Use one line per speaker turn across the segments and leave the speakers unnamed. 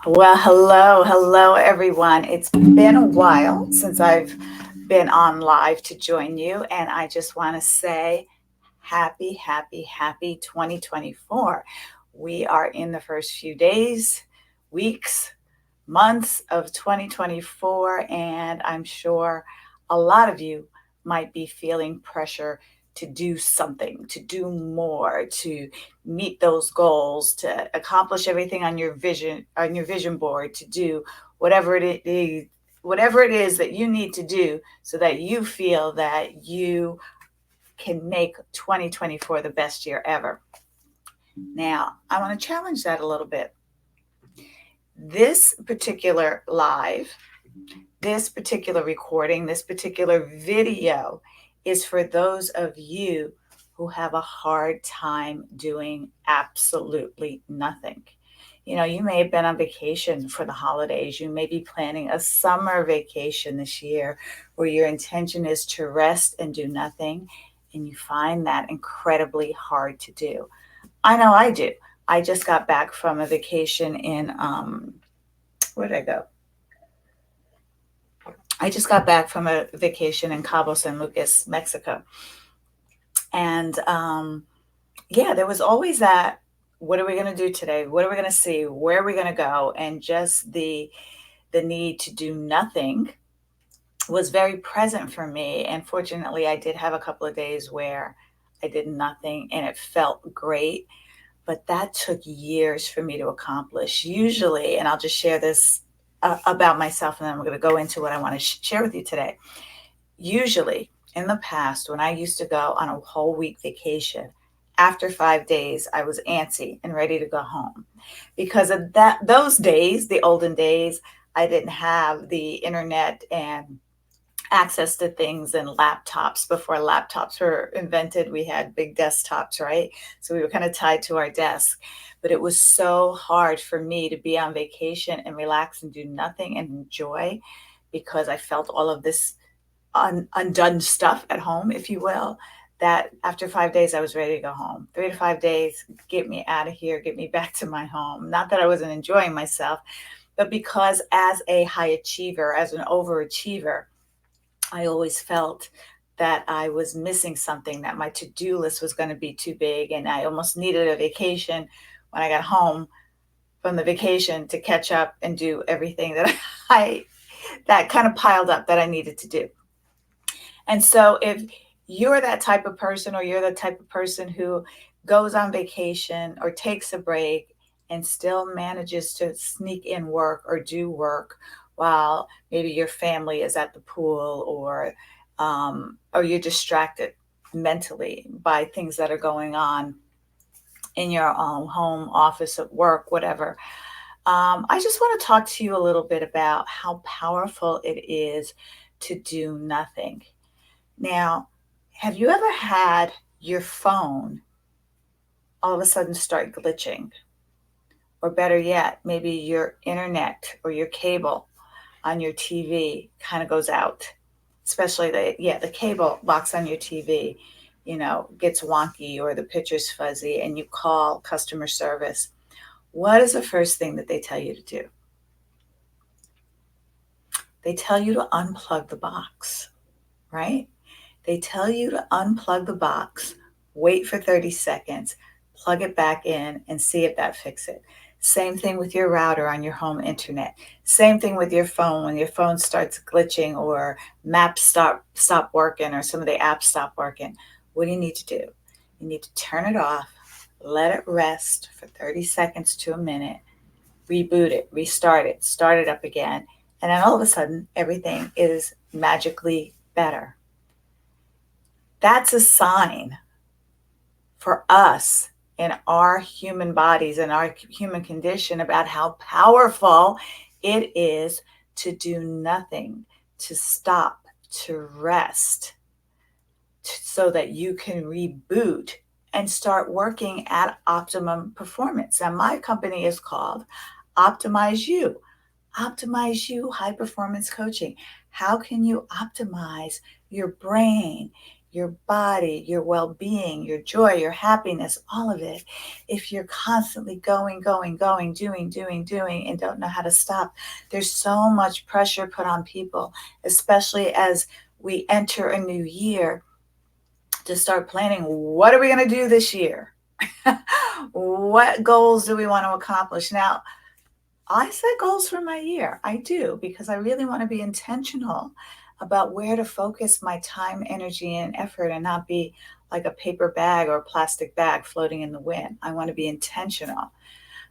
Well, hello, everyone. It's been a while since I've been on live to join you, and I just want to say happy 2024. We are in the first few days, weeks, months of 2024, and I'm sure a lot of you might be feeling pressure to do something, to do more, to meet those goals, to accomplish everything on your vision board, to do whatever it is that you need to do so that you feel that you can make 2024 the best year ever. Now, I want to challenge that a little bit. This particular live, this particular recording, this particular video is for those of you who have a hard time doing absolutely nothing. You may have been on vacation for the holidays. You may be planning a summer vacation this year where your intention is to rest and do nothing, and you find that incredibly hard to do. I know I do. I just got back from a vacation in, where did I go? I just got back from a vacation in Cabo San Lucas, Mexico. And yeah, there was always that, what are we going to do today? What are we going to see? Where are we going to go? And just the need to do nothing was very present for me. And fortunately, I did have a couple of days where I did nothing and it felt great. But that took years for me to accomplish. Usually, and I'll just share this about myself, and then I'm going to go into what I want to share with you today. Usually, in the past, when I used to go on a whole week vacation, after 5 days, I was antsy and ready to go home. Because of those days, the olden days, I didn't have the internet and access to things and laptops. Before laptops were invented, we had big desktops, right? So we were kind of tied to our desk. But it was so hard for me to be on vacation and relax and do nothing and enjoy, because I felt all of this undone stuff at home, if you will, that after 5 days I was ready to go home. 3 to 5 days, get me out of here, get me back to my home. Not that I wasn't enjoying myself, but because as a high achiever, as an overachiever, I always felt that I was missing something, that my to do list was going to be too big, and I almost needed a vacation when I got home from the vacation to catch up and do everything that I that kind of piled up that I needed to do. And so if you're that type of person, or you're the type of person who goes on vacation or takes a break and still manages to sneak in work or do work while maybe your family is at the pool, or you're distracted mentally by things that are going on in your home, office, at work, whatever. I just want to talk to you a little bit about how powerful it is to do nothing. Now, have you ever had your phone all of a sudden start glitching? Or better yet, maybe your internet or your cable on your TV kind of goes out. Especially the cable box on your TV, gets wonky, or the picture's fuzzy, and you call customer service. What is the first thing that they tell you to do? They tell you to unplug the box, right? They tell you to unplug the box, wait for 30 seconds, plug it back in, and see if that fixes it. Same thing with your router on your home internet. Same thing with your phone when your phone starts glitching, or maps stop working, or some of the apps stop working. What do you need to do? You need to turn it off, let it rest for 30 seconds to a minute, reboot it, restart it, start it up again, and then all of a sudden everything is magically better. That's a sign for us in our human bodies and our human condition about how powerful it is to do nothing, to stop, to rest, so that you can reboot and start working at optimum performance. Now, my company is called Optimize You. Optimize You High Performance Coaching. How can you optimize your brain, your body, your well-being, your joy, your happiness, all of it, if you're constantly going, doing, and don't know how to stop, there's so much pressure put on people, especially as we enter a new year, to start planning, what are we going to do this year? What goals do we want to accomplish? Now, I set goals for my year. I do, because I really want to be intentional about where to focus my time, energy, and effort, and not be like a paper bag or a plastic bag floating in the wind. I want to be intentional.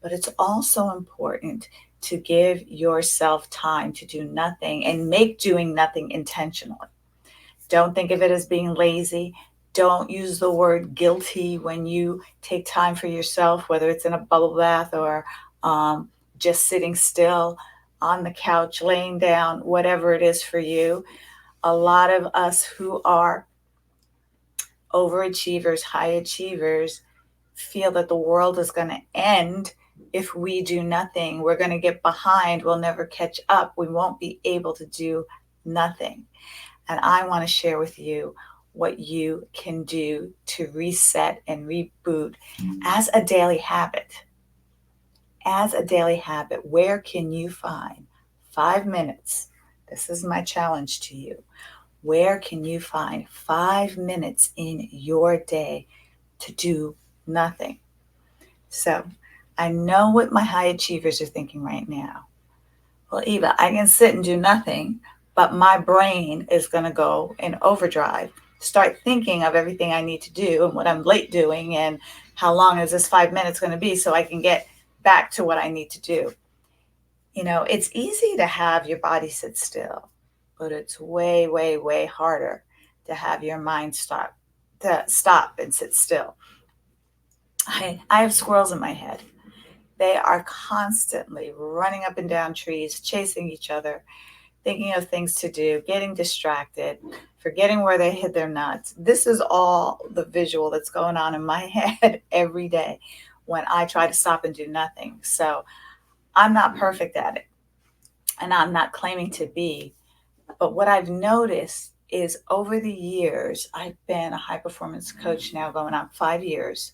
But it's also important to give yourself time to do nothing and make doing nothing intentionally. Don't think of it as being lazy. Don't use the word guilty when you take time for yourself, whether it's in a bubble bath or just sitting still on the couch, laying down, whatever it is for you. A lot of us who are overachievers, high achievers, feel that the world is going to end if we do nothing. We're going to get behind. We'll never catch up. We won't be able to do nothing. And I want to share with you what you can do to reset and reboot as a daily habit. As a daily habit, where can you find 5 minutes? This is my challenge to you. Where can you find 5 minutes in your day to do nothing? So I know what my high achievers are thinking right now. Well, Eva, I can sit and do nothing, but my brain is going to go in overdrive, start thinking of everything I need to do and what I'm late doing and how long is this 5 minutes going to be so I can get back to what I need to do. You know, it's easy to have your body sit still, but it's way, way, way harder to have your mind stop and sit still. I have squirrels in my head. They are constantly running up and down trees, chasing each other, thinking of things to do, getting distracted, forgetting where they hid their nuts. This is all the visual that's going on in my head every day when I try to stop and do nothing. So I'm not perfect at it, and I'm not claiming to be. But what I've noticed is over the years, I've been a high performance coach now going on 5 years,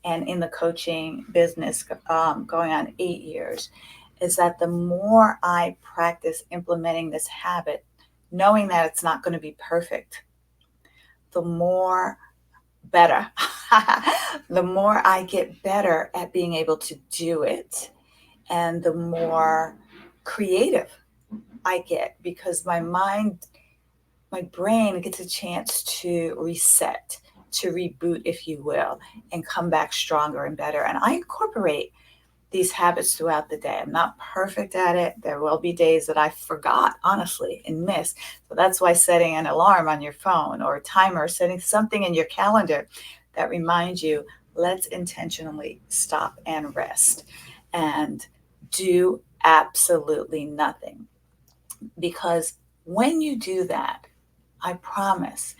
and in the coaching business going on 8 years, is that the more I practice implementing this habit, knowing that it's not going to be perfect, the more better, the more I get better at being able to do it, and the more creative I get, because my mind, my brain gets a chance to reset, to reboot, if you will, and come back stronger and better. And I incorporate these habits throughout the day. I'm not perfect at it. There will be days that I forgot, honestly, and missed. So that's why setting an alarm on your phone or a timer, setting something in your calendar that reminds you, let's intentionally stop and rest and do absolutely nothing. Because when you do that, I promise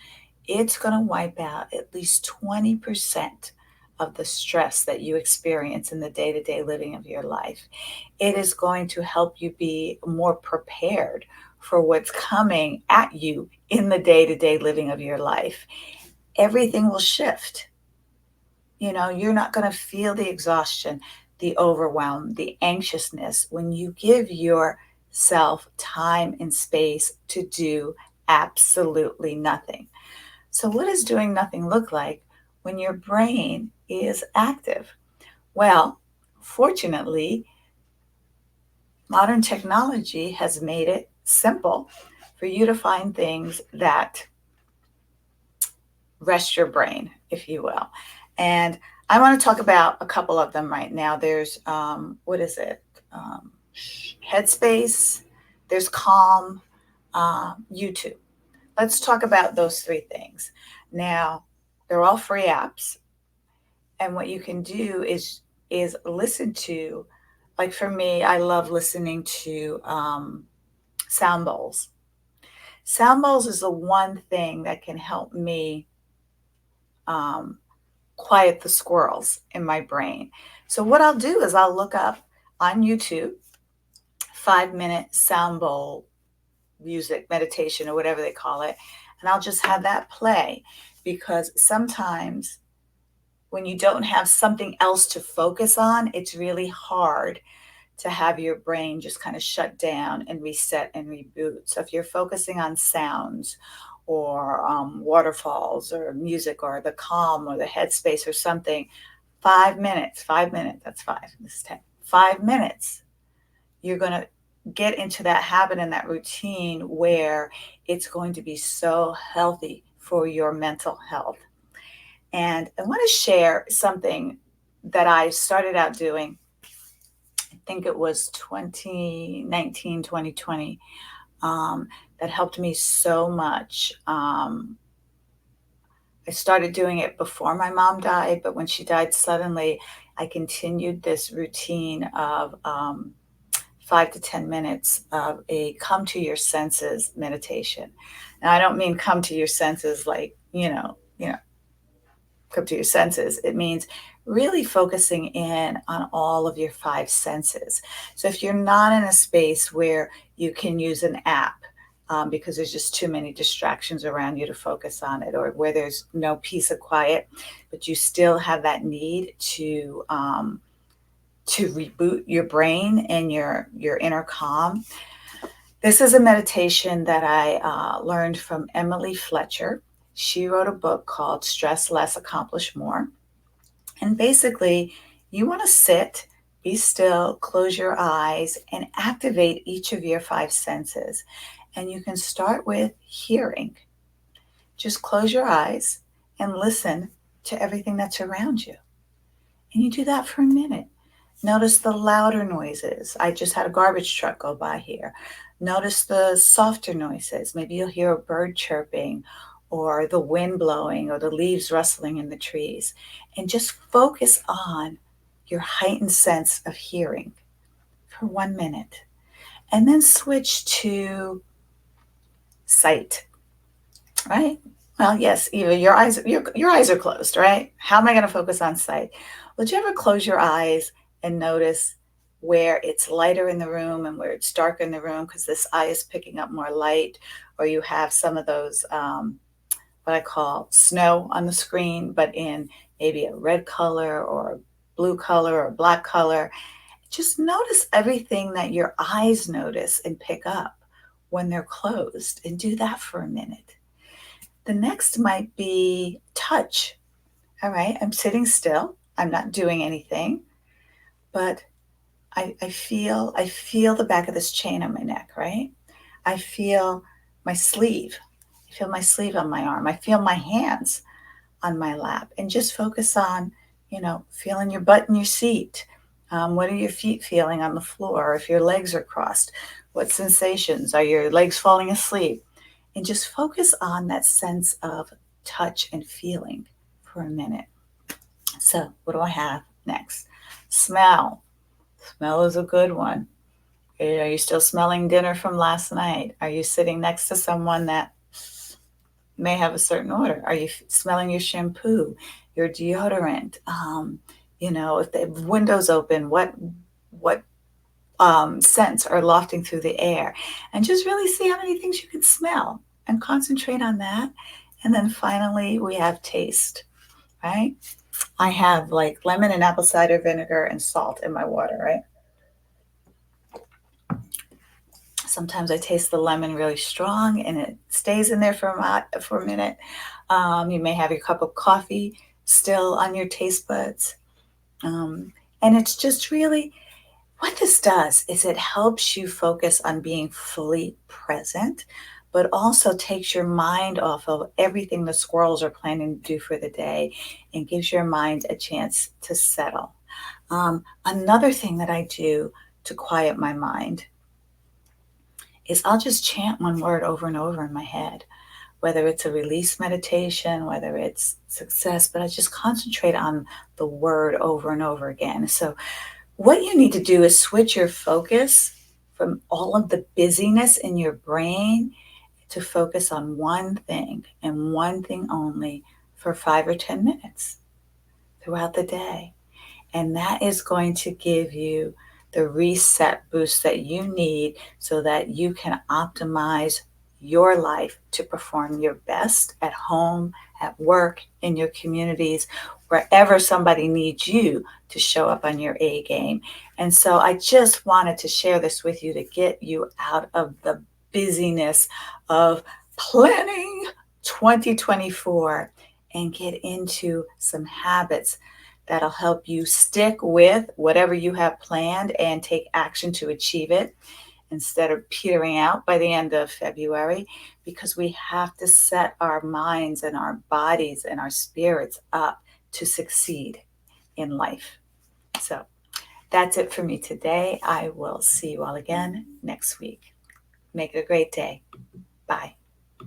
it's going to wipe out at least 20% of the stress that you experience in the day to day living of your life. It is going to help you be more prepared for what's coming at you in the day to day living of your life. Everything will shift. You know, you're not going to feel the exhaustion, the overwhelm, the anxiousness when you give yourself time and space to do absolutely nothing. So, what does doing nothing look like when your brain is active? Well, fortunately, modern technology has made it simple for you to find things that rest your brain, if you will. And I want to talk about a couple of them right now. There's, what is it? Headspace, there's Calm, YouTube. Let's talk about those three things. Now, they're all free apps, and what you can do is listen to, like for me, I love listening to sound bowls. Sound bowls is the one thing that can help me um, quiet the squirrels in my brain. So what I'll do is I'll look up on YouTube 5 minute sound bowl music meditation or whatever they call it, And I'll just have that play, because sometimes when you don't have something else to focus on, it's really hard to have your brain just kind of shut down and reset and reboot. So if you're focusing on sounds or waterfalls or music or the calm or the headspace or something, 5 minutes, 5 minutes, that's five, this is 10, 5 minutes, you're going to get into that habit and that routine where it's going to be so healthy for your mental health. And I want to share something that I started out doing. I think it was 2019, 2020, that helped me so much. I started doing it before my mom died, but when she died suddenly, I continued this routine of 5 to 10 minutes of a come to your senses meditation. Now, I don't mean come to your senses like, come to your senses. It means really focusing in on all of your five senses. So if you're not in a space where you can use an app, because there's just too many distractions around you to focus on it, or where there's no peace of quiet, but you still have that need to reboot your brain and your inner calm. This is a meditation that I learned from Emily Fletcher. She wrote a book called Stress Less, Accomplish More. And basically, you want to sit, be still, close your eyes, and activate each of your five senses. And you can start with hearing. Just close your eyes and listen to everything that's around you. And you do that for a minute. Notice the louder noises. I just had a garbage truck go by here. Notice the softer noises. Maybe you'll hear a bird chirping or the wind blowing or the leaves rustling in the trees. And just focus on your heightened sense of hearing for 1 minute. And then switch to sight, right? Well, yes, Eva, your eyes are closed, right? How am I going to focus on sight? Would you ever close your eyes and notice where it's lighter in the room and where it's darker in the room because this eye is picking up more light, or you have some of those what I call snow on the screen, but in maybe a red color or a blue color or black color. Just notice everything that your eyes notice and pick up when they're closed, and do that for a minute. The next might be touch. All right, I'm sitting still. I'm not doing anything, but I feel the back of this chain on my neck, right? I feel my sleeve. I feel my sleeve on my arm. I feel my hands on my lap, and just focus on, feeling your butt in your seat. What are your feet feeling on the floor? If your legs are crossed, what sensations? Are your legs falling asleep? And just focus on that sense of touch and feeling for a minute. So, what do I have next? Smell. Smell is a good one. Are you still smelling dinner from last night? Are you sitting next to someone that may have a certain odor? Are you smelling your shampoo, your deodorant? If the window's open, what scents are lofting through the air? And just really see how many things you can smell and concentrate on that. And then finally, we have taste, right? I have like lemon and apple cider vinegar and salt in my water, right? Sometimes I taste the lemon really strong and it stays in there for a minute. You may have your cup of coffee still on your taste buds. And it's just really what this does is it helps you focus on being fully present, but also takes your mind off of everything the squirrels are planning to do for the day and gives your mind a chance to settle. Another thing that I do to quiet my mind is I'll just chant one word over and over in my head, whether it's a release meditation, whether it's success, but I just concentrate on the word over and over again. So what you need to do is switch your focus from all of the busyness in your brain to focus on one thing and one thing only for 5 or 10 minutes throughout the day. And that is going to give you the reset boost that you need so that you can optimize your life to perform your best at home, at work, in your communities, wherever somebody needs you to show up on your A game. And so I just wanted to share this with you to get you out of the busyness of planning 2024 and get into some habits that'll help you stick with whatever you have planned and take action to achieve it instead of petering out by the end of February, because we have to set our minds and our bodies and our spirits up to succeed in life. So that's it for me today. I will see you all again next week. Make it a great day. Bye.